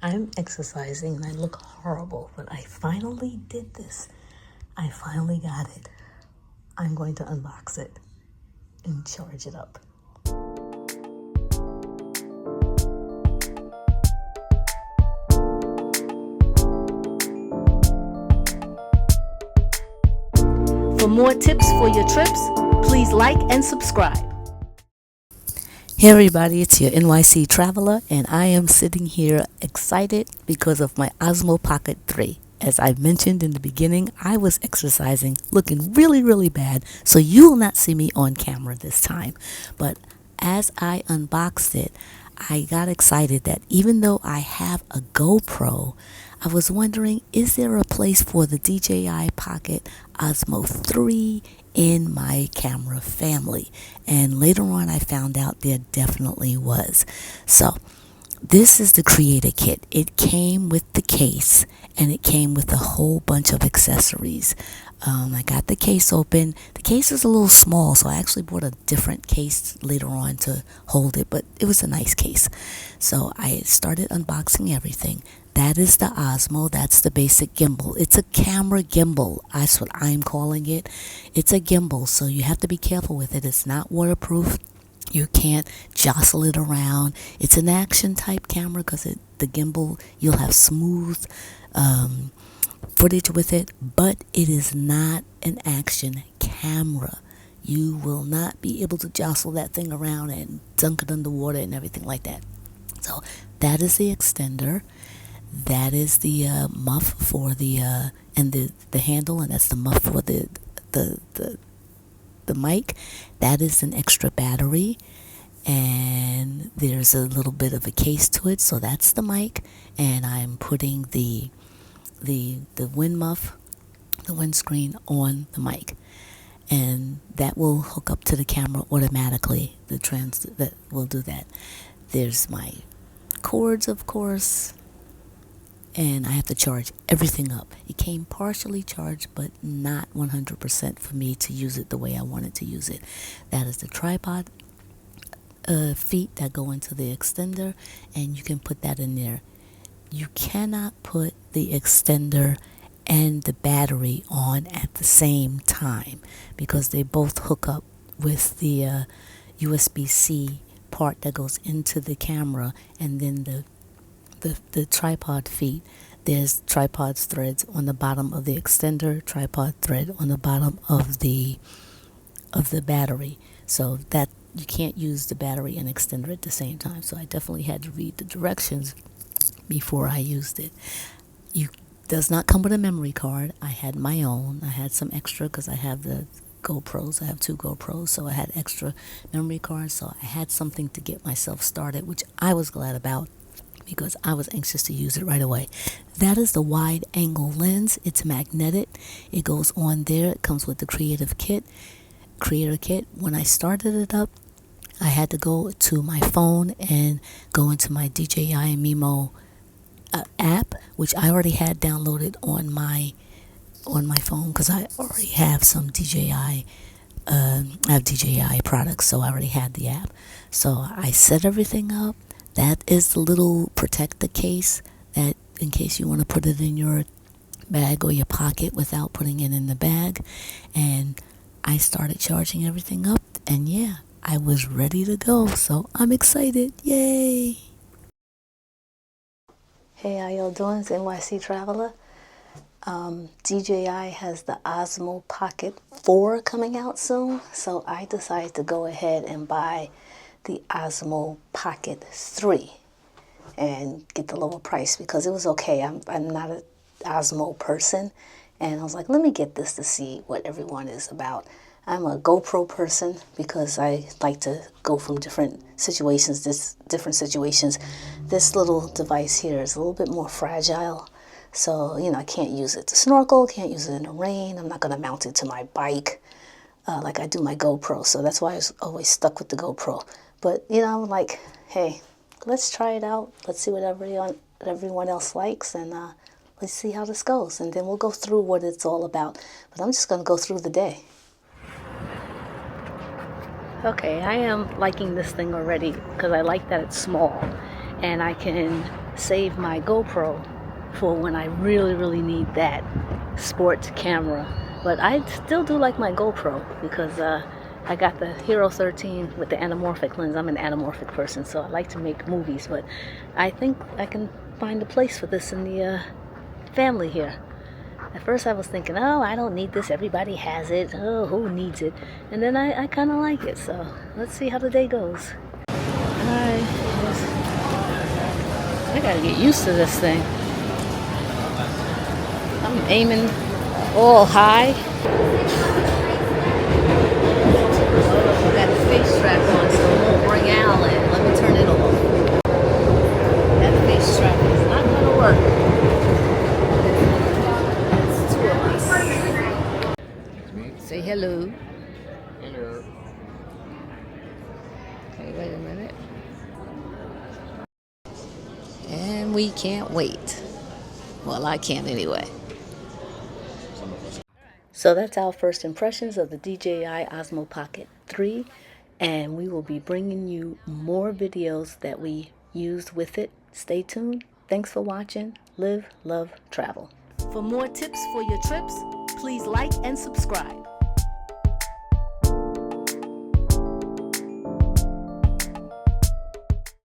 I'm exercising and I look horrible, but I finally did this. I finally got it. I'm going to unbox it and charge it up. For more tips for your trips, please like and subscribe. Hey everybody, it's your NYC Traveler, and I am sitting here excited because of my Osmo Pocket 3. As I mentioned in the beginning, I was exercising, looking really bad, so you will not see me on camera this time. But as I unboxed it, I got excited that even though I have a GoPro, I was wondering, is there a place for the DJI Pocket Osmo 3 in my camera family? And later on I found out there definitely was. So this is the creator kit. It came with the case and it came with a whole bunch of accessories. I got the case open. The case is a little small, so I actually bought a different case later on to hold it, but it was a nice case. So I started unboxing everything. That is the Osmo. That's the basic gimbal. It's a camera gimbal. That's what I'm calling it. It's a gimbal, so you have to be careful with it. It's not waterproof. You can't jostle it around. It's an action type camera because the gimbal, you'll have smooth footage with it, but it is not an action camera. You will not be able to jostle that thing around and dunk it underwater and everything like that. So that is the extender. That is the muff for the and the handle, and that's the muff for the mic. That is an extra battery, and there's a little bit of a case to it, so that's the mic. And I'm putting the wind muff, the windscreen on the mic, and that will hook up to the camera automatically. That will do that. There's my cords, of course, and I have to charge everything up. It came partially charged, but not 100% for me to use it the way I wanted to use it. That is the tripod feet that go into the extender, and you can put that in there. You cannot put the extender and the battery on at the same time because they both hook up with the USB-C part that goes into the camera, and then the tripod feet. There's tripod threads on the bottom of the extender, tripod thread on the bottom of the battery, so that you can't use the battery and extender at the same time. So I definitely had to read the directions before I used it. It does not come with a memory card. I had my own. I had some extra because I have the GoPros. I have 2 GoPros, so I had extra memory cards. So I had something to get myself started, which I was glad about because I was anxious to use it right away. That is the wide angle lens. It's magnetic. It goes on there. It comes with the creator kit. When I started it up, I had to go to my phone and go into my DJI Mimo app, which I already had downloaded on my phone because I already have some DJI. I have DJI products, so I already had the app. So I set everything up. That is the little protector case that in case you want to put it in your bag or your pocket without putting it in the bag. And I started charging everything up, and yeah, I was ready to go. So I'm excited. Yay! Hey, how y'all doing? It's NYC Traveler. DJI has the Osmo Pocket 4 coming out soon, so I decided to go ahead and buy the Osmo Pocket 3 and get the lower price because it was okay. I'm not an Osmo person, and I was like, let me get this to see what everyone is about. I'm a GoPro person because I like to go from different situations. This little device here is a little bit more fragile, so I can't use it to snorkel, can't use it in the rain. I'm not going to mount it to my bike like I do my GoPro, so that's why I was always stuck with the GoPro. But I'm like, hey, let's try it out. Let's see what everyone else likes, and let's see how this goes, and then we'll go through what it's all about. But I'm just going to go through the day. Okay, I am liking this thing already because I like that it's small and I can save my GoPro for when I really need that sports camera. But I still do like my GoPro because I got the Hero 13 with the anamorphic lens. I'm an anamorphic person, so I like to make movies, but I think I can find a place for this in the family here. At first I was thinking, oh, I don't need this, everybody has it, oh, who needs it? And then I kind of like it, so let's see how the day goes. I gotta get used to this thing. I'm aiming all high. Got the face strap on, so it won't bring Al in. Let me turn it off. That face strap is not gonna work. It's two of us. Say hello. Hello. Okay, wait a minute. And we can't wait. Well, I can't anyway. So that's our first impressions of the DJI Osmo Pocket 3, and we will be bringing you more videos that we used with it. Stay tuned. Thanks for watching. Live, love, travel. For more tips for your trips, please like and subscribe.